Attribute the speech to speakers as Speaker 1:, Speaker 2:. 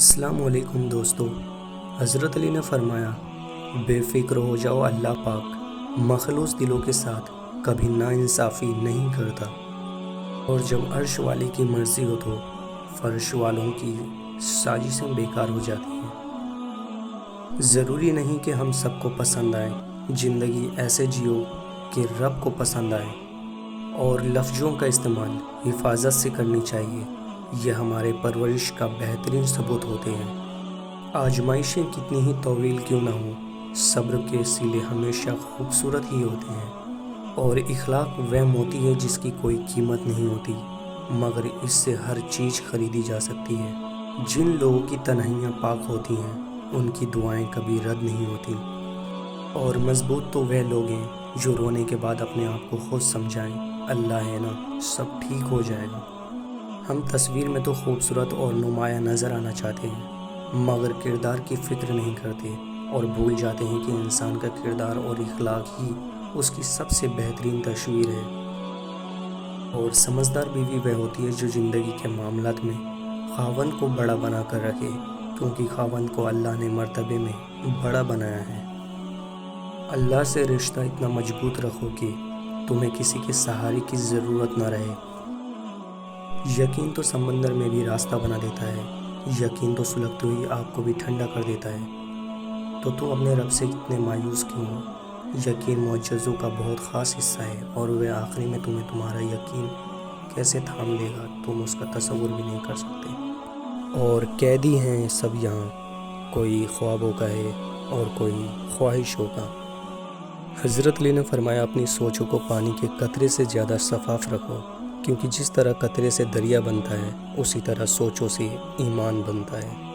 Speaker 1: السلام علیکم دوستو، حضرت علی نے فرمایا بے فکر ہو جاؤ، اللہ پاک مخلوص دلوں کے ساتھ کبھی ناانصافی نہیں کرتا، اور جب عرش والی کی مرضی ہو تو فرش والوں کی سازشیں بیکار ہو جاتی ہیں۔ ضروری نہیں کہ ہم سب کو پسند آئے، زندگی ایسے جیو کہ رب کو پسند آئے، اور لفظوں کا استعمال حفاظت سے کرنی چاہیے، یہ ہمارے پرورش کا بہترین ثبوت ہوتے ہیں۔ آزمائشیں کتنی ہی طویل کیوں نہ ہوں، صبر کے سیلے ہمیشہ خوبصورت ہی ہوتے ہیں، اور اخلاق وہ موتی ہے جس کی کوئی قیمت نہیں ہوتی، مگر اس سے ہر چیز خریدی جا سکتی ہے۔ جن لوگوں کی تنہائیاں پاک ہوتی ہیں ان کی دعائیں کبھی رد نہیں ہوتی، اور مضبوط تو وہ لوگ ہیں جو رونے کے بعد اپنے آپ کو خود سمجھائیں اللہ ہے نا، سب ٹھیک ہو جائے گا۔ ہم تصویر میں تو خوبصورت اور نمایاں نظر آنا چاہتے ہیں، مگر کردار کی فکر نہیں کرتے، اور بھول جاتے ہیں کہ انسان کا کردار اور اخلاق ہی اس کی سب سے بہترین تصویر ہے۔ اور سمجھدار بیوی وہ ہوتی ہے جو زندگی کے معاملات میں خاوند کو بڑا بنا کر رکھے، کیونکہ خاوند کو اللہ نے مرتبے میں بڑا بنایا ہے۔ اللہ سے رشتہ اتنا مضبوط رکھو کہ تمہیں کسی کے سہارے کی ضرورت نہ رہے۔ یقین تو سمندر میں بھی راستہ بنا دیتا ہے، یقین تو سلگتی ہوئی آگ کو بھی ٹھنڈا کر دیتا ہے، تو تم اپنے رب سے اتنے مایوس کیوں ہو؟ یقین معجزوں کا بہت خاص حصہ ہے، اور وہ آخری میں تمہیں تمہارا یقین کیسے تھام لے گا تم اس کا تصور بھی نہیں کر سکتے۔ اور قیدی ہیں سب یہاں، کوئی خوابوں کا ہے اور کوئی خواہشوں کا۔ حضرت علی نے فرمایا اپنی سوچوں کو پانی کے قطرے سے زیادہ شفاف رکھو، کیونکہ جس طرح قطرے سے دریا بنتا ہے اسی طرح سوچوں سے ایمان بنتا ہے۔